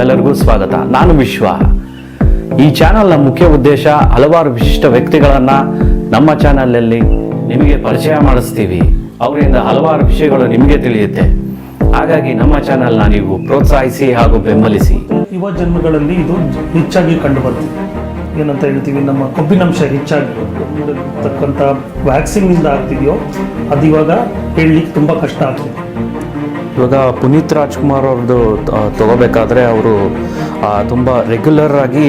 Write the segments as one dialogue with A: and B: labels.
A: ತಮ್ಮೆಲ್ಲರಿಗೂ ಸ್ವಾಗತ. ನಾನು ವಿಶ್ವ. ಈ ಚಾನೆಲ್ನ ಮುಖ್ಯ ಉದ್ದೇಶ ಹಲವಾರು ವಿಶಿಷ್ಟ ವ್ಯಕ್ತಿಗಳನ್ನ ನಮ್ಮ ಚಾನೆಲ್ನಲ್ಲಿ ನಿಮಗೆ ಪರಿಚಯ ಮಾಡಿಸ್ತೀವಿ. ಅವರಿಂದ ಹಲವಾರು ವಿಷಯಗಳು ನಿಮಗೆ ತಿಳಿಯುತ್ತೆ. ಹಾಗಾಗಿ ನಮ್ಮ ಚಾನೆಲ್ನ ನೀವು ಪ್ರೋತ್ಸಾಹಿಸಿ ಹಾಗೂ ಬೆಂಬಲಿಸಿ.
B: ಯುವ ಜನ್ಮಗಳಲ್ಲಿ ಇದು ಹೆಚ್ಚಾಗಿ ಕಂಡು ಬರ್ತದೆ. ಏನಂತ ಹೇಳ್ತೀವಿ, ನಮ್ಮ ಕೊಬ್ಬಿನಂಶ ಹೆಚ್ಚಾಗಿ ತಕ್ಕಂಥ ವ್ಯಾಕ್ಸಿನ್ನಿಂದ ಆಗ್ತಿದೆಯೋ ಅದು ಇವಾಗ ಹೇಳಲಿಕ್ಕೆ ತುಂಬ ಕಷ್ಟ ಆಗ್ತದೆ.
A: ಇವಾಗ ಪುನೀತ್ ರಾಜ್ಕುಮಾರ್ ಅವ್ರದ್ದು ತಗೋಬೇಕಾದ್ರೆ ಅವರು ತುಂಬ ರೆಗ್ಯುಲರ್ ಆಗಿ.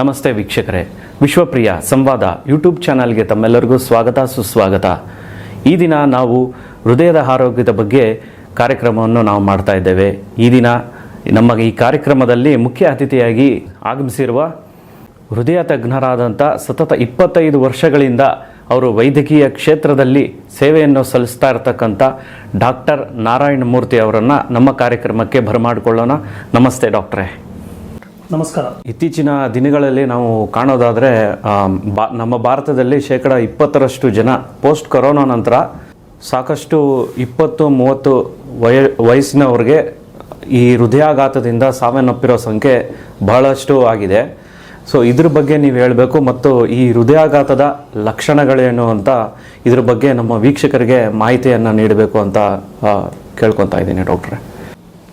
A: ನಮಸ್ತೆ ವೀಕ್ಷಕರೇ, ವಿಶ್ವಪ್ರಿಯ ಸಂವಾದ ಯೂಟ್ಯೂಬ್ ಚಾನಲ್ಗೆ ತಮ್ಮೆಲ್ಲರಿಗೂ ಸ್ವಾಗತ ಸುಸ್ವಾಗತ. ಈ ದಿನ ನಾವು ಹೃದಯದ ಆರೋಗ್ಯದ ಬಗ್ಗೆ ಕಾರ್ಯಕ್ರಮವನ್ನು ನಾವು ಮಾಡ್ತಾ ಇದ್ದೇವೆ. ಈ ದಿನ ನಮ್ಮ ಈ ಕಾರ್ಯಕ್ರಮದಲ್ಲಿ ಮುಖ್ಯ ಅತಿಥಿಯಾಗಿ ಆಗಮಿಸಿರುವ ಹೃದಯ ತಜ್ಞರಾದಂಥ ಸತತ 25 ವರ್ಷಗಳಿಂದ ಅವರು ವೈದ್ಯಕೀಯ ಕ್ಷೇತ್ರದಲ್ಲಿ ಸೇವೆಯನ್ನು ಸಲ್ಲಿಸ್ತಾ ಇರತಕ್ಕಂಥ ಡಾಕ್ಟರ್ ನಾರಾಯಣ ಮೂರ್ತಿ ಅವರನ್ನು ನಮ್ಮ ಕಾರ್ಯಕ್ರಮಕ್ಕೆ ಬರಮಾಡಿಕೊಳ್ಳೋಣ. ನಮಸ್ತೆ ಡಾಕ್ಟ್ರೇ.
B: ನಮಸ್ಕಾರ.
A: ಇತ್ತೀಚಿನ ದಿನಗಳಲ್ಲಿ ನಾವು ಕಾಣೋದಾದರೆ ನಮ್ಮ ಭಾರತದಲ್ಲಿ 20% ಜನ ಪೋಸ್ಟ್ ಕೊರೋನಾ ನಂತರ ಸಾಕಷ್ಟು 20-30 ವಯಸ್ಸಿನವ್ರಿಗೆ ಈ ಹೃದಯಾಘಾತದಿಂದ ಸಾವನ್ನಪ್ಪಿರೋ ಸಂಖ್ಯೆ ಬಹಳಷ್ಟು ಆಗಿದೆ. ಸೊ ಇದ್ರ ಬಗ್ಗೆ ನೀವು ಹೇಳಬೇಕು, ಮತ್ತು ಈ ಹೃದಯಾಘಾತದ ಲಕ್ಷಣಗಳೇನು ಅಂತ ಇದ್ರ ಬಗ್ಗೆ ನಮ್ಮ ವೀಕ್ಷಕರಿಗೆ ಮಾಹಿತಿಯನ್ನು ನೀಡಬೇಕು ಅಂತ ಕೇಳ್ಕೊತಾ ಇದ್ದೀನಿ ಡಾಕ್ಟ್ರೆ.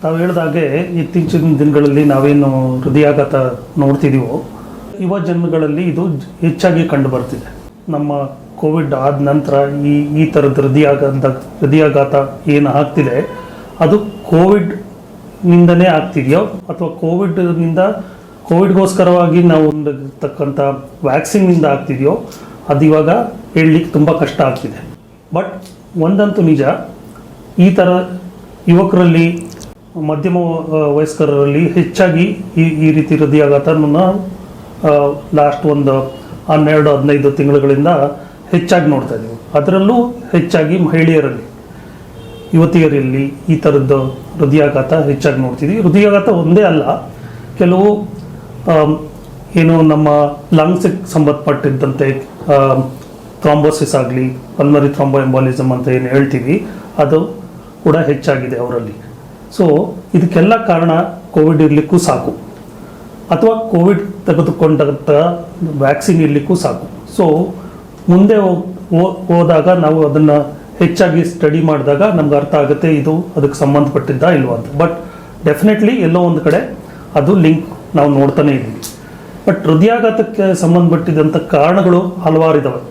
B: ನಾವು ಹೇಳಿದಾಗೆ ಇತ್ತೀಚಿನ ದಿನಗಳಲ್ಲಿ ನಾವೇನು ಹೃದಯಾಘಾತ ನೋಡ್ತಿದ್ದೀವೋ ಯುವ ಜನ್ಮಗಳಲ್ಲಿ ಇದು ಹೆಚ್ಚಾಗಿ ಕಂಡು ಬರ್ತಿದೆ. ನಮ್ಮ ಕೋವಿಡ್ ಆದ ನಂತರ ಈ ಥರದ ಹೃದಯಾಘಾತ ಏನು ಆಗ್ತಿದೆ ಅದು ಕೋವಿಡ್ನಿಂದನೇ ಆಗ್ತಿದೆಯೋ ಅಥವಾ ಕೋವಿಡ್ಗೋಸ್ಕರವಾಗಿ ನಾವು ತಕ್ಕಂಥ ವ್ಯಾಕ್ಸಿನ್ನಿಂದ ಆಗ್ತಿದೆಯೋ ಅದು ಇವಾಗ ಹೇಳಲಿಕ್ಕೆ ತುಂಬ ಕಷ್ಟ ಆಗ್ತಿದೆ. ಬಟ್ ಒಂದಂತೂ ನಿಜ, ಈ ಥರ ಯುವಕರಲ್ಲಿ ಮಧ್ಯಮ ವಯಸ್ಕರಲ್ಲಿ ಹೆಚ್ಚಾಗಿ ಈ ರೀತಿ ಹೃದಯಾಘಾತನ ಲಾಸ್ಟ್ ಒಂದು 12-15 ತಿಂಗಳುಗಳಿಂದ ಹೆಚ್ಚಾಗಿ ನೋಡ್ತಾ ಇದ್ದೀವಿ. ಅದರಲ್ಲೂ ಹೆಚ್ಚಾಗಿ ಮಹಿಳೆಯರಲ್ಲಿ, ಯುವತಿಯರಲ್ಲಿ ಈ ಥರದ್ದು ಹೃದಯಾಘಾತ ಹೆಚ್ಚಾಗಿ ನೋಡ್ತಿದ್ದೀವಿ. ಹೃದಯಾಘಾತ ಒಂದೇ ಅಲ್ಲ, ಕೆಲವು ಏನು ನಮ್ಮ ಲಂಗ್ಸಿಗೆ ಸಂಬಂಧಪಟ್ಟಿದ್ದಂತೆ ಥ್ರಾಂಬೋಸಿಸ್ ಆಗಲಿ, ಪಲ್ಮರಿ ಥ್ರಾಂಬೋ ಎಂಬಾಲಿಸಮ್ ಅಂತ ಏನು ಹೇಳ್ತೀವಿ, ಅದು ಕೂಡ ಹೆಚ್ಚಾಗಿದೆ ಅವರಲ್ಲಿ. ಸೊ ಇದಕ್ಕೆಲ್ಲ ಕಾರಣ ಕೋವಿಡ್ ಇರಲಿಕ್ಕೂ ಸಾಕು, ಅಥವಾ ಕೋವಿಡ್ ತೆಗೆದುಕೊಂಡಂಥ ವ್ಯಾಕ್ಸಿನ್ ಇರಲಿಕ್ಕೂ ಸಾಕು. ಸೊ ಮುಂದೆ ಹೋದಾಗ ನಾವು ಅದನ್ನು ಹೆಚ್ಚಾಗಿ ಸ್ಟಡಿ ಮಾಡಿದಾಗ ನಮ್ಗೆ ಅರ್ಥ ಆಗುತ್ತೆ ಇದು ಅದಕ್ಕೆ ಸಂಬಂಧಪಟ್ಟಿದ್ದ ಇಲ್ವ ಅಂತ. ಬಟ್ ಡೆಫಿನೆಟ್ಲಿ ಎಲ್ಲೋ ಒಂದು ಕಡೆ ಅದು ಲಿಂಕ್ ನಾವು ನೋಡ್ತಾನೆ ಇದ್ದೀವಿ. ಬಟ್ ಹೃದಯಾಘಾತಕ್ಕೆ ಸಂಬಂಧಪಟ್ಟಿದ್ದಂಥ ಕಾರಣಗಳು ಹಲವಾರು ಇದ್ದಾವೆ.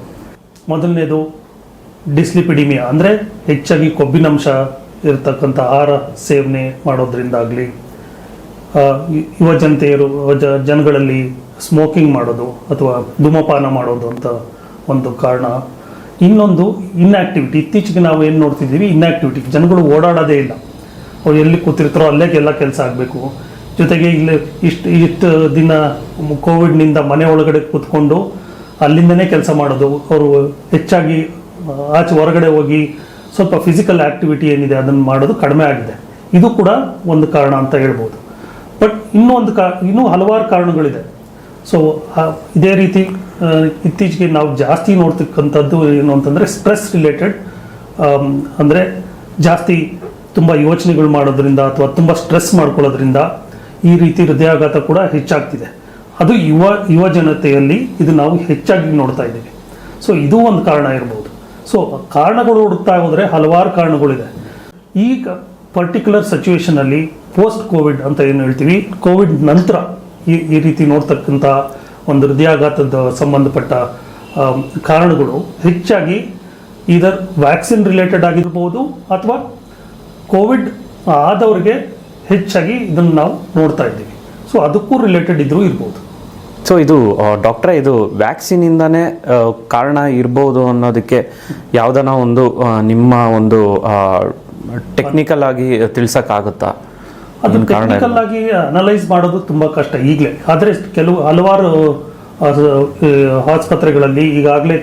B: ಮೊದಲನೇದು ಡಿಸ್ಲಿಪಿಡಿಮಿಯಾ, ಅಂದರೆ ಹೆಚ್ಚಾಗಿ ಕೊಬ್ಬಿನಂಶ ಇರತಕ್ಕಂಥ ಆಹಾರ ಸೇವನೆ ಮಾಡೋದ್ರಿಂದಾಗಲಿ, ಯುವ ಜನಗಳಲ್ಲಿ ಸ್ಮೋಕಿಂಗ್ ಮಾಡೋದು ಅಥವಾ ಧೂಮಪಾನ ಮಾಡೋದು ಅಂತ ಒಂದು ಕಾರಣ. ಇನ್ನೊಂದು ಇನ್ಆಕ್ಟಿವಿಟಿ. ಇತ್ತೀಚೆಗೆ ನಾವು ಏನು ನೋಡ್ತಿದ್ದೀವಿ, ಇನ್ಆಕ್ಟಿವಿಟಿ. ಜನಗಳು ಓಡಾಡೋದೇ ಇಲ್ಲ, ಅವ್ರು ಎಲ್ಲಿ ಕೂತಿರ್ತಾರೋ ಅಲ್ಲೇ ಎಲ್ಲ ಕೆಲಸ ಆಗಬೇಕು. ಜೊತೆಗೆ ಇಲ್ಲಿ ಇಷ್ಟು ದಿನ ಕೋವಿಡ್ನಿಂದ ಮನೆ ಒಳಗಡೆ ಕೂತ್ಕೊಂಡು ಅಲ್ಲಿಂದನೇ ಕೆಲಸ ಮಾಡೋದು. ಅವರು ಹೆಚ್ಚಾಗಿ ಆಚೆ ಹೊರಗಡೆ ಹೋಗಿ ಸ್ವಲ್ಪ ಫಿಸಿಕಲ್ ಆ್ಯಕ್ಟಿವಿಟಿ ಏನಿದೆ ಅದನ್ನು ಮಾಡೋದು ಕಡಿಮೆ ಆಗಿದೆ. ಇದು ಕೂಡ ಒಂದು ಕಾರಣ ಅಂತ ಹೇಳ್ಬೋದು. ಬಟ್ ಇನ್ನೂ ಹಲವಾರು ಕಾರಣಗಳಿದೆ. ಸೊ ಇದೇ ರೀತಿ ಇತ್ತೀಚೆಗೆ ನಾವು ಜಾಸ್ತಿ ನೋಡ್ತಕ್ಕಂಥದ್ದು ಏನು ಅಂತಂದರೆ ಸ್ಟ್ರೆಸ್ ರಿಲೇಟೆಡ್, ಅಂದರೆ ಜಾಸ್ತಿ ತುಂಬ ಯೋಚನೆಗಳು ಮಾಡೋದ್ರಿಂದ ಅಥವಾ ತುಂಬ ಸ್ಟ್ರೆಸ್ ಮಾಡ್ಕೊಳ್ಳೋದ್ರಿಂದ ಈ ರೀತಿ ಹೃದಯಾಘಾತ ಕೂಡ ಹೆಚ್ಚಾಗ್ತಿದೆ. ಅದು ಯುವ ಜನತೆಯಲ್ಲಿ ಇದು ನಾವು ಹೆಚ್ಚಾಗಿ ನೋಡ್ತಾ ಇದ್ದೀವಿ. ಸೊ ಇದು ಒಂದು ಕಾರಣ ಇರ್ಬೋದು. ಸೊ ಕಾರಣಗಳು ಹುಡುಕ್ತಾ ಹೋದರೆ ಹಲವಾರು ಕಾರಣಗಳಿದೆ. ಈಗ ಪರ್ಟಿಕ್ಯುಲರ್ ಸಿಚುವೇಷನಲ್ಲಿ ಪೋಸ್ಟ್ ಕೋವಿಡ್ ಅಂತ ಏನು ಹೇಳ್ತೀವಿ, ಕೋವಿಡ್ ನಂತರ ಈ ರೀತಿ ನೋಡ್ತಕ್ಕಂಥ ಒಂದು ಹೃದಯಾಘಾತದ ಸಂಬಂಧಪಟ್ಟ ಕಾರಣಗಳು ಹೆಚ್ಚಾಗಿ ಇದರ್ ವ್ಯಾಕ್ಸಿನ್ ರಿಲೇಟೆಡ್ ಆಗಿರ್ಬೋದು ಅಥವಾ ಕೋವಿಡ್ ಆದವ್ರಿಗೆ ಹೆಚ್ಚಾಗಿ ಇದನ್ನು ನಾವು ನೋಡ್ತಾ ಇದ್ದೀವಿ. ಸೊ ಅದಕ್ಕೂ ರಿಲೇಟೆಡ್ ಇದ್ರೂ ಇರ್ಬೋದು.
A: ಸೊ ಇದು ಡಾಕ್ಟ್ರೇ, ಇದು ವ್ಯಾಕ್ಸಿನಿಂದನೇ ಕಾರಣ ಇರ್ಬೋದು ಅನ್ನೋದಕ್ಕೆ ಯಾವುದನ್ನ ಒಂದು ನಿಮ್ಮ ಒಂದು ಟೆಕ್ನಿಕಲ್ ಆಗಿ ತಿಳಿಸೋಕ್ಕಾಗುತ್ತಾ?
B: ಅದು ಟೆಕ್ನಿಕಲ್ ಆಗಿ ಅನಲೈಸ್ ಮಾಡೋದು ತುಂಬ ಕಷ್ಟ ಈಗಲೇ. ಆದರೆ ಹಲವಾರು ಆಸ್ಪತ್ರೆಗಳಲ್ಲಿ ಈಗಾಗಲೇ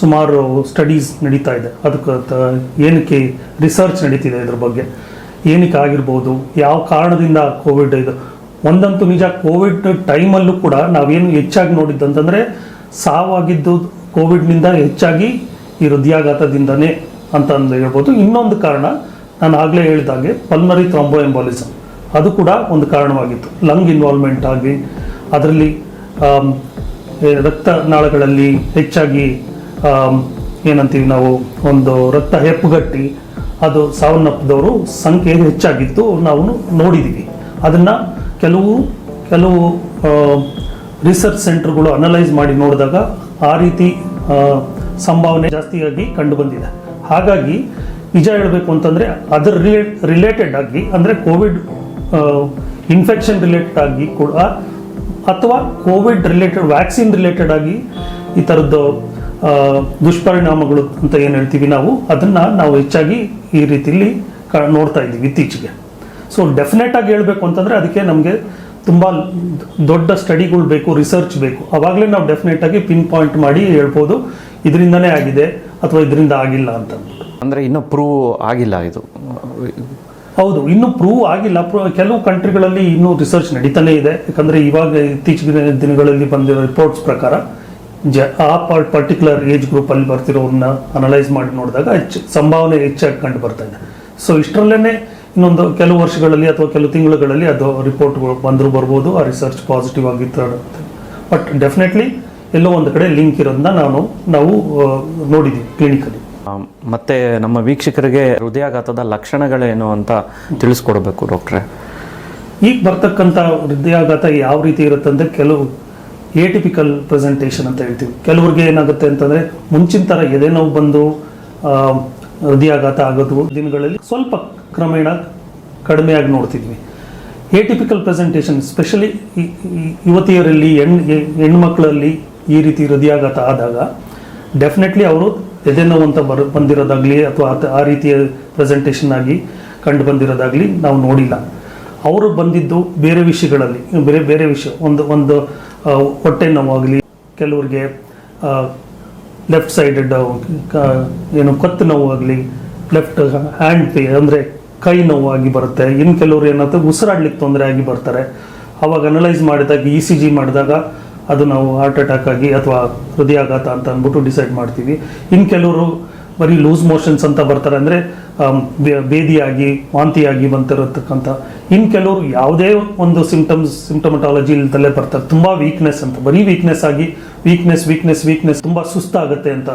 B: ಸುಮಾರು ಸ್ಟಡೀಸ್ ನಡೀತಾ ಇದೆ. ಅದಕ್ಕೆ ಏನಕ್ಕೆ ರಿಸರ್ಚ್ ನಡೀತಿದೆ ಇದ್ರ ಬಗ್ಗೆ, ಏನಕ್ಕೆ ಆಗಿರ್ಬೋದು, ಯಾವ ಕಾರಣದಿಂದ ಕೋವಿಡ್ ಇದು. ಒಂದಂತೂ ನಿಜ, ಕೋವಿಡ್ ಟೈಮಲ್ಲೂ ಕೂಡ ನಾವೇನು ಹೆಚ್ಚಾಗಿ ನೋಡಿದ್ದಂತಂದರೆ ಸಾವಾಗಿದ್ದು ಕೋವಿಡ್ನಿಂದ ಹೆಚ್ಚಾಗಿ ಈ ಹೃದಯಾಘಾತದಿಂದನೇ ಅಂತ ಹೇಳ್ಬೋದು. ಇನ್ನೊಂದು ಕಾರಣ ನಾನು ಆಗಲೇ ಹೇಳಿದಾಗೆ ಪಲ್ಮರಿ ಥ್ರಾಂಬೋಎಂಬೋಲಿಸಮ್ ಅದು ಕೂಡ ಒಂದು ಕಾರಣವಾಗಿತ್ತು. ಲಂಗ್ ಇನ್ವಾಲ್ವ್ಮೆಂಟ್ ಆಗಿ ಅದರಲ್ಲಿ ರಕ್ತನಾಳಗಳಲ್ಲಿ ಹೆಚ್ಚಾಗಿ ಏನಂತೀವಿ ನಾವು, ಒಂದು ರಕ್ತ ಹೆಪ್ಪುಗಟ್ಟಿ ಅದು ಸಾವನ್ನಪ್ಪಿದವರು ಸಂಖ್ಯೆ ಹೆಚ್ಚಾಗಿತ್ತು, ನಾವು ನೋಡಿದ್ದೀವಿ. ಅದನ್ನು ಕೆಲವು ರಿಸರ್ಚ್ ಸೆಂಟರ್ಗಳು ಅನಲೈಸ್ ಮಾಡಿ ನೋಡಿದಾಗ ಆ ರೀತಿ ಸಂಭಾವನೆ ಜಾಸ್ತಿಯಾಗಿ ಕಂಡು ಬಂದಿದೆ. ಹಾಗಾಗಿ ನಿಜ ಹೇಳಬೇಕು ಅಂತಂದರೆ ಅದರ ರಿಲೇಟೆಡ್ ಆಗಿ, ಅಂದರೆ ಕೋವಿಡ್ ಇನ್ಫೆಕ್ಷನ್ ರಿಲೇಟೆಡ್ ಆಗಿ ಕೂಡ ಅಥವಾ ಕೋವಿಡ್ ರಿಲೇಟೆಡ್ ವ್ಯಾಕ್ಸಿನ್ ರಿಲೇಟೆಡ್ ಆಗಿ ಈ ಥರದ್ದು ದುಷ್ಪರಿಣಾಮಗಳು ಅಂತ ಏನು ಹೇಳ್ತೀವಿ ಅದನ್ನು ನಾವು ಹೆಚ್ಚಾಗಿ ಈ ರೀತಿಯಲ್ಲಿ ನೋಡ್ತಾ ಇದ್ದೀವಿ ಇತ್ತೀಚೆಗೆ. ಸೊ ಡೆಫಿನೆಟ್ ಆಗಿ ಹೇಳಬೇಕು ಅಂತಂದರೆ ಅದಕ್ಕೆ ನಮಗೆ ತುಂಬ ದೊಡ್ಡ ಸ್ಟಡಿಗಳು ಬೇಕು, ರಿಸರ್ಚ್ ಬೇಕು. ಆವಾಗಲೇ ನಾವು ಡೆಫಿನೆಟ್ ಆಗಿ ಪಿನ್ ಪಾಯಿಂಟ್ ಮಾಡಿ ಹೇಳ್ಬೋದು ಇದರಿಂದನೇ ಆಗಿದೆ ಅಥವಾ ಇದರಿಂದ ಆಗಿಲ್ಲ ಅಂತ.
A: ಅಂದರೆ ಇನ್ನೂ ಪ್ರೂವ್ ಆಗಿಲ್ಲ ಇದು?
B: ಹೌದು, ಇನ್ನೂ ಪ್ರೂವ್ ಆಗಿಲ್ಲ. ಕೆಲವು ಕಂಟ್ರಿಗಳಲ್ಲಿ ಇನ್ನೂ ರಿಸರ್ಚ್ ನಡೀತಾನೆ ಇದೆ. ಯಾಕಂದರೆ ಇವಾಗ ಇತ್ತೀಚಿನ ದಿನಗಳಲ್ಲಿ ಬಂದಿರೋ ರಿಪೋರ್ಟ್ಸ್ ಪ್ರಕಾರ ಆ ಪರ್ಟಿಕ್ಯುಲರ್ ಏಜ್ ಗ್ರೂಪಲ್ಲಿ ಬರ್ತಿರೋರನ್ನ ಅನಲೈಸ್ ಮಾಡಿ ನೋಡಿದಾಗ ಸಂಭಾವನೆ ಹೆಚ್ಚಾಗಿ ಕಂಡು ಬರ್ತಾ ಇದೆ. ಸೊ ಇಷ್ಟರಲ್ಲೇ ಇನ್ನೊಂದು ಕೆಲವು ವರ್ಷಗಳಲ್ಲಿ ಅಥವಾ ಕೆಲವು ತಿಂಗಳುಗಳಲ್ಲಿ ಅದು ರಿಪೋರ್ಟ್ಗಳು ಬಂದರೂ ಬರ್ಬೋದು, ಆ ರಿಸರ್ಚ್ ಪಾಸಿಟಿವ್ ಆಗಿತ್ತು. ಬಟ್ ಡೆಫಿನೆಟ್ಲಿ ಎಲ್ಲೋ ಒಂದು ಕಡೆ ಲಿಂಕ್ ಇರೋದನ್ನ ನಾವು ನೋಡಿದ್ದೀವಿ ಕ್ಲಿನಿಕಲ್ಲಿ.
A: ಮತ್ತೆ ನಮ್ಮ ವೀಕ್ಷಕರಿಗೆ ಹೃದಯಾಘಾತದ ಲಕ್ಷಣಗಳೇನು ಅಂತ ತಿಳಿಸ್ಕೊಡ್ಬೇಕು ಡಾಕ್ಟ್ರೆ.
B: ಈಗ ಬರ್ತಕ್ಕಂಥ ಹೃದಯಾಘಾತ ಯಾವ ರೀತಿ ಇರುತ್ತೆ ಅಂದರೆ, ಕೆಲವು ಏಟಿಪಿಕಲ್ ಪ್ರೆಸೆಂಟೇಷನ್ ಅಂತ ಹೇಳ್ತೀವಿ. ಕೆಲವ್ರಿಗೆ ಏನಾಗುತ್ತೆ ಅಂತಂದರೆ ಮುಂಚಿನ ಥರ ಎದೆ ನೋವು ಬಂದು ಹೃದಯಾಘಾತ ಆಗೋದು ದಿನಗಳಲ್ಲಿ ಸ್ವಲ್ಪ ಕ್ರಮೇಣ ಕಡಿಮೆಯಾಗಿ ನೋಡ್ತಿದ್ವಿ. ಏಟಿಪಿಕಲ್ ಪ್ರೆಸೆಂಟೇಷನ್ ಸ್ಪೆಷಲಿ ಯುವತಿಯರಲ್ಲಿ ಹೆಣ್ಮಕ್ಳಲ್ಲಿ ಈ ರೀತಿ ಹೃದಯಾಘಾತ ಆದಾಗ ಡೆಫಿನೆಟ್ಲಿ ಅವರು ಎದೆ ನೋವು ಅಂತ ಬಂದಿರೋದಾಗಲಿ ಅಥವಾ ಆ ರೀತಿಯ ಪ್ರೆಸೆಂಟೇಷನ್ ಆಗಿ ಕಂಡು ಬಂದಿರೋದಾಗಲಿ ನಾವು ನೋಡಿಲ್ಲ. ಅವರು ಬಂದಿದ್ದು ಬೇರೆ ವಿಷಯಗಳಲ್ಲಿ, ಬೇರೆ ವಿಷಯ, ಒಂದು ಹೊಟ್ಟೆ ನೋವಾಗಲಿ, ಕೆಲವ್ರಿಗೆ ಲೆಫ್ಟ್ ಸೈಡೆಡ್ ಏನು ಕತ್ತು ನೋವಾಗಲಿ, ಲೆಫ್ಟ್ ಹ್ಯಾಂಡ್ ಪೇ ಅಂದರೆ ಕೈ ನೋವಾಗಿ ಬರುತ್ತೆ. ಇನ್ನು ಕೆಲವರು ಏನಾಗುತ್ತೆ ಉಸಿರಾಡ್ಲಿಕ್ಕೆ ತೊಂದರೆ ಆಗಿ ಬರ್ತಾರೆ. ಅವಾಗ ಅನಲೈಸ್ ಮಾಡಿದಾಗ ECG ಮಾಡಿದಾಗ ಅದು ನಾವು ಹಾರ್ಟ್ ಅಟ್ಯಾಕ್ ಆಗಿ ಅಥವಾ ಹೃದಯಾಘಾತ ಅಂತ ಅಂದ್ಬಿಟ್ಟು ಡಿಸೈಡ್ ಮಾಡ್ತೀವಿ. ಇನ್ನು ಕೆಲವರು ಬರೀ ಲೂಸ್ ಮೋಷನ್ಸ್ ಅಂತ ಬರ್ತಾರೆ, ಅಂದರೆ ಬೇದಿಯಾಗಿ ವಾಂತಿಯಾಗಿ ಬಂತಿರತಕ್ಕಂಥ. ಇನ್ನು ಕೆಲವರು ಯಾವುದೇ ಒಂದು ಸಿಂಪ್ಟಮಟಾಲಜಿ ಇಲ್ದಲ್ಲೇ ಬರ್ತಾರೆ, ತುಂಬ ವೀಕ್ನೆಸ್ ಅಂತ, ಬರೀ ವೀಕ್ನೆಸ್ ಆಗಿ ವೀಕ್ನೆಸ್ ತುಂಬ ಸುಸ್ತಾಗುತ್ತೆ ಅಂತ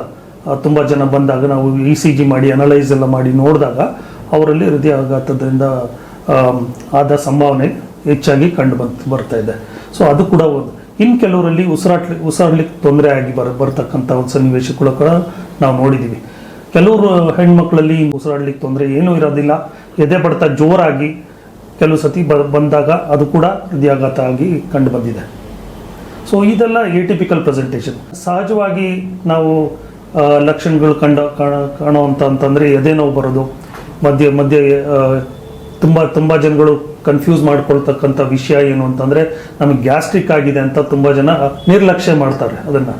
B: ತುಂಬ ಜನ ಬಂದಾಗ ನಾವು ECG ಮಾಡಿ ಅನಲೈಸ್ ಎಲ್ಲ ಮಾಡಿ ನೋಡಿದಾಗ ಅವರಲ್ಲಿ ಹೃದಯಾಘಾತದಿಂದ ಆದ ಸಂಭಾವನೆ ಹೆಚ್ಚಾಗಿ ಕಂಡು ಬರ್ತಾ ಇದೆ. ಸೊ ಅದು ಕೂಡ ಒಂದು. ಇನ್ನು ಕೆಲವರಲ್ಲಿ ಉಸಿರಾಡ್ಲಿಕ್ಕೆ ತೊಂದರೆ ಆಗಿ ಬರ್ತಕ್ಕಂಥ ಒಂದು ಸನ್ನಿವೇಶಗಳು ಕೂಡ ನಾವು ನೋಡಿದ್ದೀವಿ. ಕೆಲವರು ಹೆಣ್ಮಕ್ಳಲ್ಲಿ ಉಸಿರಾಡ್ಲಿಕ್ಕೆ ತೊಂದರೆ ಏನೂ ಇರೋದಿಲ್ಲ, ಎದೆ ಬಡ್ತ ಜೋರಾಗಿ ಕೆಲವು ಸತಿ ಬಂದಾಗ ಅದು ಕೂಡ ಹೃದಯಾಘಾತ ಆಗಿ ಕಂಡು ಬಂದಿದೆ. ಸೊ ಇದೆಲ್ಲ ಏಟಿಪಿಕಲ್ ಪ್ರೆಸೆಂಟೇಷನ್. ಸಹಜವಾಗಿ ನಾವು ಲಕ್ಷಣಗಳು ಕಾಣುವಂಥ ಅಂತಂದರೆ ಎದೆ ನೋವು ಬರೋದು, ಮಧ್ಯೆ ತುಂಬ ಜನಗಳು ಕನ್ಫ್ಯೂಸ್ ಮಾಡ್ಕೊಳ್ತಕ್ಕಂಥ ವಿಷಯ ಏನು ಅಂತಂದರೆ, ನಮಗೆ ಗ್ಯಾಸ್ಟ್ರಿಕ್ ಆಗಿದೆ ಅಂತ ತುಂಬ ಜನ ನಿರ್ಲಕ್ಷ್ಯ ಮಾಡ್ತಾರೆ. ಅದನ್ನು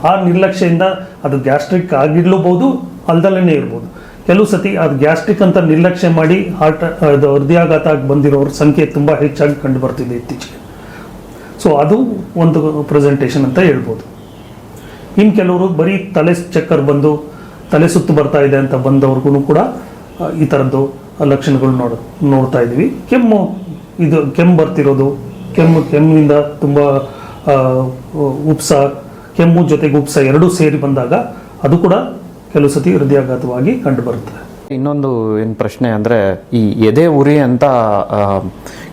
B: ಆ ನಿರ್ಲಕ್ಷ್ಯದಿಂದ ಅದು ಗ್ಯಾಸ್ಟ್ರಿಕ್ ಆಗಿರ್ಲೂಬಹುದು, ಅಲ್ದಲ್ಲೇ ಇರ್ಬೋದು. ಕೆಲವು ಸತಿ ಅದು ಗ್ಯಾಸ್ಟ್ರಿಕ್ ಅಂತ ನಿರ್ಲಕ್ಷ್ಯ ಮಾಡಿ ಹೃದಯಾಘಾತ ಆಗಿ ಬಂದಿರೋರ ಸಂಖ್ಯೆ ತುಂಬ ಹೆಚ್ಚಾಗಿ ಕಂಡು ಬರ್ತಿದೆ ಇತ್ತೀಚೆಗೆ. ಸೊ ಅದು ಒಂದು ಪ್ರೆಸೆಂಟೇಷನ್ ಅಂತ ಹೇಳ್ಬೋದು. ಇನ್ನು ಕೆಲವರು ಬರೀ ತಲೆ ಚಕ್ಕರ್ ಬಂದು ತಲೆ ಸುತ್ತು ಬರ್ತಾ ಇದೆ ಅಂತ ಬಂದವ್ರಿಗೂ ಕೂಡ ಈ ಥರದ್ದು ಲಕ್ಷಣಗಳು ನೋಡ್ತಾ ಇದ್ದೀವಿ. ಕೆಮ್ಮು ಬರ್ತಿರೋದು, ಕೆಮ್ಮಿನಿಂದ ತುಂಬ ಉಪ್ಸ, ಕೆಮ್ಮು ಜೊತೆಗೆ ಉಪ್ಸ ಎರಡೂ ಸೇರಿ ಬಂದಾಗ ಅದು ಕೂಡ ಕೆಲವು ಸತಿ ಹೃದಯಾಘಾತವಾಗಿ ಕಂಡು ಬರುತ್ತದೆ.
A: ಇನ್ನೊಂದು ಏನು ಪ್ರಶ್ನೆ ಅಂದರೆ, ಈ ಎದೆ ಉರಿ ಅಂತ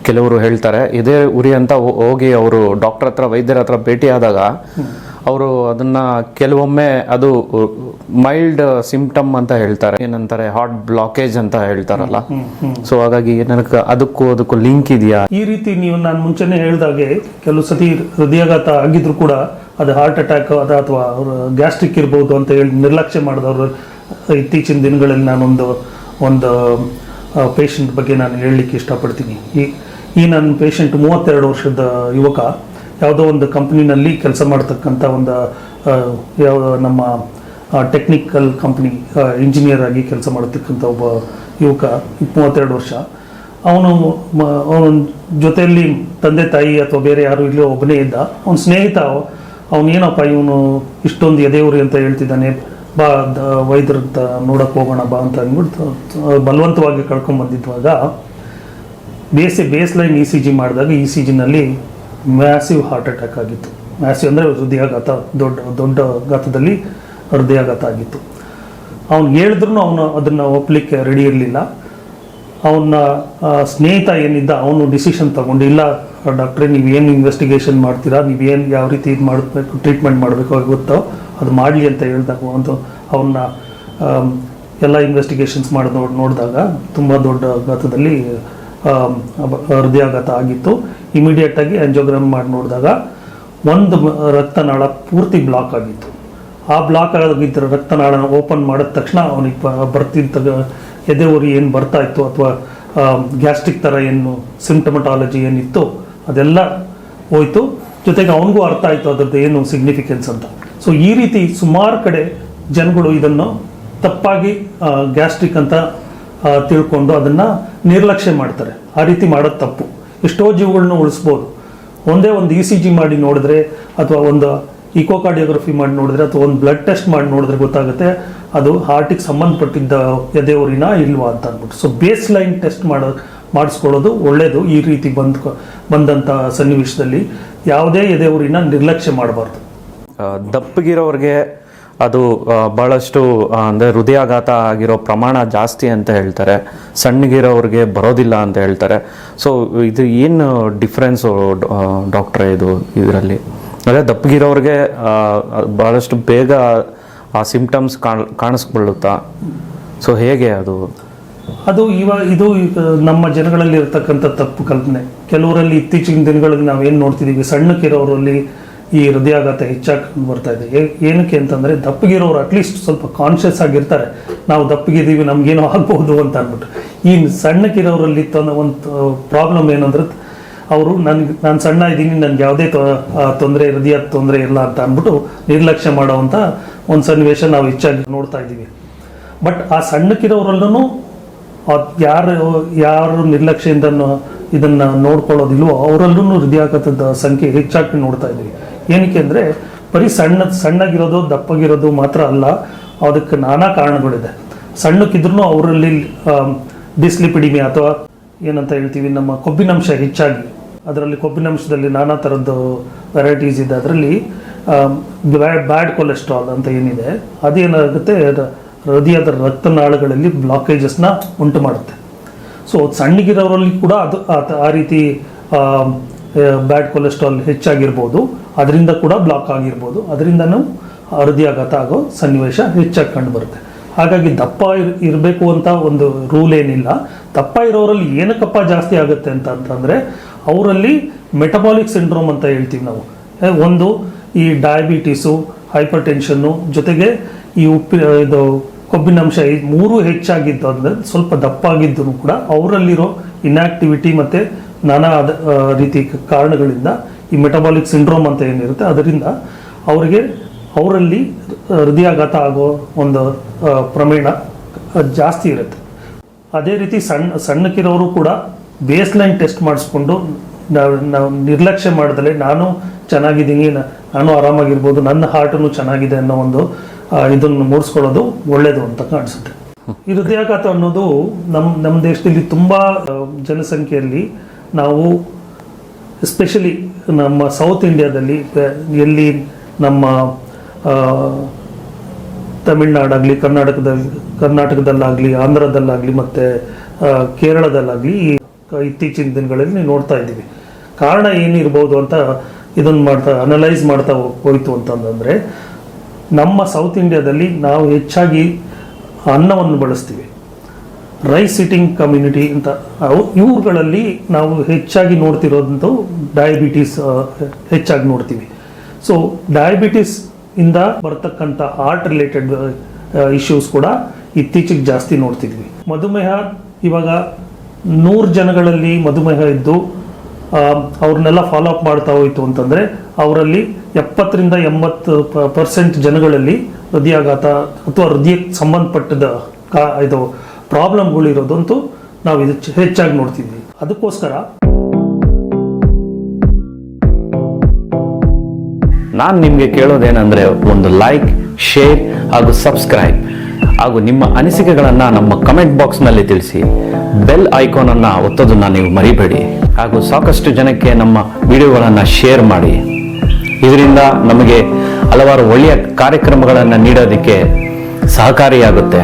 A: ಕೆಲವರು ಹೇಳ್ತಾರೆ. ಎದೆ ಉರಿ ಅಂತ ಹೋಗಿ ಅವರು ಡಾಕ್ಟರ್ ಹತ್ರ, ವೈದ್ಯರ ಹತ್ರ ಭೇಟಿ ಆದಾಗ ಅವರು ಅದನ್ನ ಕೆಲವೊಮ್ಮೆ ಅದು ಮೈಲ್ಡ್ ಸಿಂಪ್ಟಮ್ ಅಂತ ಹೇಳ್ತಾರೆ, ಏನಂತಾರೆ ಹಾರ್ಟ್ ಬ್ಲಾಕೇಜ್ ಅಂತ ಹೇಳ್ತಾರಲ್ಲ. ಸೊ ಹಾಗಾಗಿ ನನಗೆ ಅದಕ್ಕೂ ಲಿಂಕ್ ಇದೆಯಾ?
B: ಈ ರೀತಿ ನಾನು ಮುಂಚೆನೆ ಹೇಳಿದಾಗೆ ಕೆಲವು ಸತಿ ಹೃದಯಾಘಾತ ಆಗಿದ್ರು ಕೂಡ ಅದು ಹಾರ್ಟ್ ಅಟ್ಯಾಕ್ ಅಥವಾ ಗ್ಯಾಸ್ಟ್ರಿಕ್ ಇರ್ಬೋದು ಅಂತ ಹೇಳಿ ನಿರ್ಲಕ್ಷ್ಯ ಮಾಡಿದವರು ಇತ್ತೀಚಿನ ದಿನಗಳಲ್ಲಿ ಒಂದು ಪೇಷಂಟ್ ಬಗ್ಗೆ ನಾನು ಹೇಳಲಿಕ್ಕೆ ಇಷ್ಟಪಡ್ತೀನಿ. ಈ ನನ್ನ ಪೇಷಂಟ್ 32 ವರ್ಷದ ಯುವಕ, ಯಾವುದೋ ಒಂದು ಕಂಪ್ನಿನಲ್ಲಿ ಕೆಲಸ ಮಾಡ್ತಕ್ಕಂಥ ನಮ್ಮ ಟೆಕ್ನಿಕಲ್ ಕಂಪ್ನಿ ಇಂಜಿನಿಯರ್ ಆಗಿ ಕೆಲಸ ಮಾಡತಕ್ಕಂಥ ಒಬ್ಬ ಯುವಕ, 32 ವರ್ಷ. ಅವನ ಜೊತೆಯಲ್ಲಿ ತಂದೆ ತಾಯಿ ಅಥವಾ ಬೇರೆ ಯಾರು ಇಲ್ಲಿ ಒಬ್ಬನೇ ಇದ್ದ. ಅವನ ಸ್ನೇಹಿತ, ಅವನೇನಪ್ಪ ಇವನು ಇಷ್ಟೊಂದು ಎದೆಯುರಿ ಅಂತ ಹೇಳ್ತಿದ್ದಾನೆ, ಬಾ ವೈದ್ಯರಂತ ನೋಡಕ್ಕೆ ಹೋಗೋಣ ಬಾ ಅಂತ ಅಂದ್ಬಿಟ್ಟು ಬಲವಂತವಾಗಿ ಕರ್ಕೊಂಡು ಬಂದಿದ್ದಾಗ base line E C G ಮಾಡಿದಾಗ ಇ ಸಿ ಜಿನಲ್ಲಿ ಮ್ಯಾಸಿವ್ ಹಾರ್ಟ್ ಅಟ್ಯಾಕ್ ಆಗಿತ್ತು. ಮ್ಯಾಸಿವ್ ಅಂದರೆ ಹೃದಯಾಘಾತ, ದೊಡ್ಡ ಗಾತ್ರದಲ್ಲಿ ಹೃದಯಾಘಾತ ಆಗಿತ್ತು. ಅವ್ನು ಹೇಳಿದ್ರು ಅವನು ಅದನ್ನು ಒಪ್ಪಲಿಕ್ಕೆ ರೆಡಿ ಇರಲಿಲ್ಲ. ಅವನ ಸ್ನೇಹಿತ ಏನಿದ್ದ ಅವನು ಡಿಸಿಷನ್ ತಗೊಂಡು, ಇಲ್ಲ ಡಾಕ್ಟ್ರೇ ನೀವೇನು ಇನ್ವೆಸ್ಟಿಗೇಷನ್ ಮಾಡ್ತೀರಾ, ನೀವೇನು ಯಾವ ರೀತಿ ಇದು ಮಾಡಬೇಕು, ಟ್ರೀಟ್ಮೆಂಟ್ ಮಾಡಬೇಕು ಗೊತ್ತೋ ಅದು ಮಾಡಲಿ ಅಂತ ಹೇಳಿದಾಗ ಒಂದು ಅವನ್ನ ಎಲ್ಲ ಇನ್ವೆಸ್ಟಿಗೇಷನ್ಸ್ ಮಾಡಿ ನೋಡಿದಾಗ ತುಂಬ ದೊಡ್ಡ ಗಾತ್ರದಲ್ಲಿ ಹೃದಯಾಘಾತ ಆಗಿತ್ತು. ಇಮಿಡಿಯೇಟಾಗಿ ಆಂಜಿಯೋಗ್ರಾಮ್ ಮಾಡಿ ನೋಡಿದಾಗ ಒಂದು ರಕ್ತನಾಳ ಪೂರ್ತಿ ಬ್ಲಾಕ್ ಆಗಿತ್ತು. ಆ ಬ್ಲಾಕ್ ಆಗಿದ್ದ ರಕ್ತನಾಳನ ಓಪನ್ ಮಾಡಿದ ತಕ್ಷಣ ಅವನಿಗೆ ಬರ್ತಿದ್ದ ಎದೆ ಉರಿ ಏನು ಬರ್ತಾ ಇತ್ತು ಅಥವಾ ಗ್ಯಾಸ್ಟ್ರಿಕ್ ಥರ ಏನು ಸಿಂಪ್ಟಮಟಾಲಜಿ ಏನಿತ್ತು ಅದೆಲ್ಲ ಹೋಯ್ತು. ಜೊತೆಗೆ ಅವನಿಗೂ ಅರ್ಥ ಆಯಿತು ಅದರದ್ದು ಏನು ಸಿಗ್ನಿಫಿಕೆನ್ಸ್ ಅಂತ. ಸೊ ಈ ರೀತಿ ಸುಮಾರು ಕಡೆ ಜನಗಳು ಇದನ್ನು ತಪ್ಪಾಗಿ ಗ್ಯಾಸ್ಟ್ರಿಕ್ ಅಂತ ತಿಳ್ಕೊಂಡು ಅದನ್ನು ನಿರ್ಲಕ್ಷ್ಯ ಮಾಡ್ತಾರೆ. ಆ ರೀತಿ ಮಾಡೋದು ತಪ್ಪು. ಎಷ್ಟೋ ಜೀವಗಳನ್ನ ಉಳಿಸ್ಬೋದು. ಒಂದೇ ಒಂದು ಇ ಸಿ ಜಿ ಮಾಡಿ ನೋಡಿದ್ರೆ ಅಥವಾ ಒಂದು ಇಕೋಕಾರ್ಡಿಯೋಗ್ರಫಿ ಮಾಡಿ ನೋಡಿದ್ರೆ ಅಥವಾ ಒಂದು ಬ್ಲಡ್ ಟೆಸ್ಟ್ ಮಾಡಿ ನೋಡಿದ್ರೆ ಗೊತ್ತಾಗುತ್ತೆ ಅದು ಹಾರ್ಟಿಗೆ ಸಂಬಂಧಪಟ್ಟಿದ್ದ ಎದೆ ಉರಿನ ಇಲ್ವಾ ಅಂತ ಅಂದ್ಬಿಟ್ಟು. ಸೊ ಬೇಸ್ ಲೈನ್ ಟೆಸ್ಟ್ ಮಾಡಿಸ್ಕೊಳ್ಳೋದು ಒಳ್ಳೆಯದು. ಈ ರೀತಿ ಬಂದಂಥ ಸನ್ನಿವೇಶದಲ್ಲಿ ಯಾವುದೇ ಎದೆ ಉರಿನ ನಿರ್ಲಕ್ಷ್ಯ ಮಾಡಬಾರ್ದು.
A: ದಪ್ಪಗಿರೋರಿಗೆ ಅದು ಭಾಳಷ್ಟು ಅಂದರೆ ಹೃದಯಾಘಾತ ಆಗಿರೋ ಪ್ರಮಾಣ ಜಾಸ್ತಿ ಅಂತ ಹೇಳ್ತಾರೆ, ಸಣ್ಣಗಿರೋರಿಗೆ ಬರೋದಿಲ್ಲ ಅಂತ ಹೇಳ್ತಾರೆ. ಸೊ ಇದು ಏನು ಡಿಫ್ರೆನ್ಸು ಡಾಕ್ಟ್ರೇ ಇದರಲ್ಲಿ? ಅದೇ ದಪ್ಪಗಿರೋರಿಗೆ ಭಾಳಷ್ಟು ಬೇಗ ಆ ಸಿಂಪ್ಟಮ್ಸ್ ಕಾಣಿಸ್ಕೊಳ್ಳುತ್ತಾ? ಸೊ ಹೇಗೆ ಅದು
B: ಇದು ನಮ್ಮ ಜನಗಳಲ್ಲಿ ಇರತಕ್ಕಂಥ ತಪ್ಪು ಕಲ್ಪನೆ. ಕೆಲವರಲ್ಲಿ ಇತ್ತೀಚಿನ ದಿನಗಳಲ್ಲಿ ನಾವೇನು ನೋಡ್ತಿದ್ದೀವಿ, ಸಣ್ಣಕ್ಕಿರೋರಲ್ಲಿ ಈ ಹೃದಯಾಘಾತ ಹೆಚ್ಚಾಗಿ ಬರ್ತಾ ಇದೆ. ಏನಕ್ಕೆ ಅಂತಂದರೆ ದಪ್ಪಗಿರೋರು ಅಟ್ಲೀಸ್ಟ್ ಸ್ವಲ್ಪ ಕಾನ್ಷಿಯಸ್ ಆಗಿರ್ತಾರೆ, ನಾವು ದಪ್ಪಗಿದ್ದೀವಿ ನಮಗೇನೋ ಆಗ್ಬೋದು ಅಂತ ಅಂದ್ಬಿಟ್ಟು. ಈ ಸಣ್ಣಕ್ಕಿರೋರಲ್ಲಿ ಒಂದು ಪ್ರಾಬ್ಲಮ್ ಏನಂದ್ರೆ ಅವರು ನಾನು ಸಣ್ಣ ಇದ್ದೀನಿ, ನನಗೆ ಯಾವುದೇ ತೊಂದರೆ, ಹೃದಯ ತೊಂದರೆ ಇಲ್ಲ ಅಂತ ಅಂದ್ಬಿಟ್ಟು ನಿರ್ಲಕ್ಷ್ಯ ಮಾಡೋವಂಥ ಒಂದು ಸನ್ನಿವೇಶ ನಾವು ಹೆಚ್ಚಾಗಿ ನೋಡ್ತಾ ಇದ್ದೀವಿ. ಬಟ್ ಆ ಸಣ್ಣಕ್ಕಿರೋರಲ್ಲೂ ಯಾರು ನಿರ್ಲಕ್ಷ್ಯದಿಂದ ಇದನ್ನು ನೋಡ್ಕೊಳ್ಳೋದಿಲ್ವೋ ಅವರಲ್ಲೂ ಹೃದಯಾಘಾತದ ಸಂಖ್ಯೆ ಹೆಚ್ಚಾಗಿ ನೋಡ್ತಾ ಇದ್ದೀವಿ. ಏನಕ್ಕೆ ಅಂದರೆ ಬರೀ ಸಣ್ಣಗಿರೋದು ದಪ್ಪಗಿರೋದು ಮಾತ್ರ ಅಲ್ಲ, ಅದಕ್ಕೆ ನಾನಾ ಕಾರಣಗಳಿದೆ. ಸಣ್ಣಕ್ಕಿದ್ರೂ ಅವರಲ್ಲಿ ಡಿಸ್ಲಿಪಿಡಿಮಿ ಅಥವಾ ಏನಂತ ಹೇಳ್ತೀವಿ, ನಮ್ಮ ಕೊಬ್ಬಿನಂಶ ಹೆಚ್ಚಾಗಿ, ಅದರಲ್ಲಿ ಕೊಬ್ಬಿನಂಶದಲ್ಲಿ ನಾನಾ ಥರದ್ದು ವೆರೈಟೀಸ್ ಇದೆ. ಅದರಲ್ಲಿ ಬ್ಯಾಡ್ ಕೊಲೆಸ್ಟ್ರಾಲ್ ಅಂತ ಏನಿದೆ ಅದೇನಾಗುತ್ತೆ, ಹೃದಯದ ರಕ್ತನಾಳಗಳಲ್ಲಿ ಬ್ಲಾಕೇಜಸ್ನ ಉಂಟು ಮಾಡುತ್ತೆ. ಸೊ ಸಣ್ಣಗಿರೋರಲ್ಲಿ ಕೂಡ ಅದು ಆ ರೀತಿ ಬ್ಯಾಡ್ ಕೊಲೆಸ್ಟ್ರಾಲ್ ಹೆಚ್ಚಾಗಿರ್ಬೋದು, ಅದರಿಂದ ಕೂಡ ಬ್ಲಾಕ್ ಆಗಿರ್ಬೋದು, ಅದರಿಂದನೂ ಹೃದಯಾಘಾತ ಆಗೋ ಸನ್ನಿವೇಶ ಹೆಚ್ಚಾಗಿ ಕಂಡು ಬರುತ್ತೆ. ಹಾಗಾಗಿ ದಪ್ಪ ಇರಬೇಕು ಅಂತ ಒಂದು ರೂಲ್ ಏನಿಲ್ಲ. ದಪ್ಪ ಇರೋರಲ್ಲಿ ಏನಕ್ಕಪ್ಪ ಜಾಸ್ತಿ ಆಗುತ್ತೆ ಅಂತಂದರೆ ಅವರಲ್ಲಿ ಮೆಟಬಾಲಿಕ್ ಸಿಂಡ್ರೋಮ್ ಅಂತ ಹೇಳ್ತೀವಿ ನಾವು. ಒಂದು ಈ ಡಯಾಬಿಟೀಸು, ಹೈಪರ್ ಟೆನ್ಷನ್ನು, ಜೊತೆಗೆ ಈ ಇದು ಕೊಬ್ಬಿನಂಶ ಮೂರು ಹೆಚ್ಚಾಗಿದ್ದು ಅಂದರೆ ಸ್ವಲ್ಪ ದಪ್ಪಾಗಿದ್ದು ಕೂಡ ಅವರಲ್ಲಿರೋ ಇನ್ಆಕ್ಟಿವಿಟಿ ಮತ್ತು ನಾನಾ ರೀತಿ ಕಾರಣಗಳಿಂದ ಈ ಮೆಟಬಾಲಿಕ್ ಸಿಂಡ್ರೋಮ್ ಅಂತ ಏನಿರುತ್ತೆ ಅದರಿಂದ ಅವರಲ್ಲಿ ಹೃದಯಾಘಾತ ಆಗೋ ಒಂದು ಪ್ರಮಾಣ ಜಾಸ್ತಿ ಇರುತ್ತೆ. ಅದೇ ರೀತಿ ಸಣ್ಣಕ್ಕಿರೋರು ಕೂಡ ಬೇಸ್ ಲೈನ್ ಟೆಸ್ಟ್ ಮಾಡಿಸ್ಕೊಂಡು ನಾವು ನಿರ್ಲಕ್ಷ್ಯ ಮಾಡಿದ್ರೆ ನಾನು ಚೆನ್ನಾಗಿದ್ದೀನಿ, ನಾನು ಆರಾಮಾಗಿರ್ಬೋದು, ನನ್ನ ಹಾರ್ಟನ್ನು ಚೆನ್ನಾಗಿದೆ ಅನ್ನೋ ಒಂದು ಇದನ್ನು ಮೂಡಿಸ್ಕೊಳ್ಳೋದು ಒಳ್ಳೆಯದು ಅಂತ ಕಾಣಿಸುತ್ತೆ. ಈ ಹೃದಯಾಘಾತ ಅನ್ನೋದು ನಮ್ಮ ದೇಶದಲ್ಲಿ ತುಂಬ ಜನಸಂಖ್ಯೆಯಲ್ಲಿ ನಾವು ಎಸ್ಪೆಷಲಿ ನಮ್ಮ ಸೌತ್ ಇಂಡಿಯಾದಲ್ಲಿ, ಎಲ್ಲಿ ನಮ್ಮ ತಮಿಳ್ನಾಡಾಗಲಿ, ಕರ್ನಾಟಕದಲ್ಲಾಗಲಿ, ಆಂಧ್ರದಲ್ಲಾಗಲಿ ಮತ್ತು ಕೇರಳದಲ್ಲಾಗಲಿ ಇತ್ತೀಚಿನ ದಿನಗಳಲ್ಲಿ ನೋಡ್ತಾ ಇದ್ದೀವಿ. ಕಾರಣ ಏನಿರ್ಬೋದು ಅಂತ ಇದನ್ನು ಅನಲೈಸ್ ಮಾಡ್ತಾ ಹೋಯ್ತು ಅಂತಂದರೆ, ನಮ್ಮ ಸೌತ್ ಇಂಡಿಯಾದಲ್ಲಿ ನಾವು ಹೆಚ್ಚಾಗಿ ಅನ್ನವನ್ನು ಬಳಸ್ತೀವಿ. ರೈಸ್ ಸಿಟಿಂಗ್ ಕಮ್ಯುನಿಟಿ ಅಂತ ಇವುಗಳಲ್ಲಿ ನಾವು ಹೆಚ್ಚಾಗಿ ನೋಡ್ತಿರೋದಂತೂ ಡಯಾಬಿಟೀಸ್ ಹೆಚ್ಚಾಗಿ ನೋಡ್ತೀವಿ. ಸೊ ಡಯಾಬಿಟೀಸ್ ಇಂದ ಬರ್ತಕ್ಕಂಥ ಹಾರ್ಟ್ ರಿಲೇಟೆಡ್ ಇಶ್ಯೂಸ್ ಕೂಡ ಇತ್ತೀಚೆಗೆ ಜಾಸ್ತಿ ನೋಡ್ತಿದ್ವಿ. ಮಧುಮೇಹ ಇವಾಗ 100 ಜನಗಳಲ್ಲಿ ಮಧುಮೇಹ ಇದ್ದು ಅವ್ರನ್ನೆಲ್ಲ ಫಾಲೋ ಅಪ್ ಮಾಡ್ತಾ ಹೋಯ್ತು ಅಂತಂದರೆ ಅವರಲ್ಲಿ 70-80% ಜನಗಳಲ್ಲಿ ಹೃದಯಾಘಾತ ಅಥವಾ ಹೃದಯಕ್ಕೆ ಸಂಬಂಧಪಟ್ಟದ ಇದು ಪ್ರಾಬ್ಲಮ್ಗಳಿರೋದಂತೂ ನಾವು ಇದು ಹೆಚ್ಚಾಗಿ ನೋಡ್ತಿದ್ವಿ. ಅದಕ್ಕೋಸ್ಕರ
A: ನಾನು ನಿಮಗೆ ಕೇಳೋದೇನೆಂದರೆ, ಒಂದು ಲೈಕ್ ಶೇರ್ ಹಾಗೂ ಸಬ್ಸ್ಕ್ರೈಬ್ ಹಾಗೂ ನಿಮ್ಮ ಅನಿಸಿಕೆಗಳನ್ನು ನಮ್ಮ ಕಮೆಂಟ್ ಬಾಕ್ಸ್ನಲ್ಲಿ ತಿಳಿಸಿ. ಬೆಲ್ ಐಕಾನನ್ನು ಒತ್ತೋದನ್ನು ನೀವು ಮರಿಬೇಡಿ. ಹಾಗೂ ಸಾಕಷ್ಟು ಜನಕ್ಕೆ ನಮ್ಮ ವಿಡಿಯೋಗಳನ್ನು ಶೇರ್ ಮಾಡಿ. ಇದರಿಂದ ನಮಗೆ ಹಲವಾರು ಒಳ್ಳೆಯ ಕಾರ್ಯಕ್ರಮಗಳನ್ನು ನೀಡೋದಕ್ಕೆ ಸಹಕಾರಿಯಾಗುತ್ತೆ.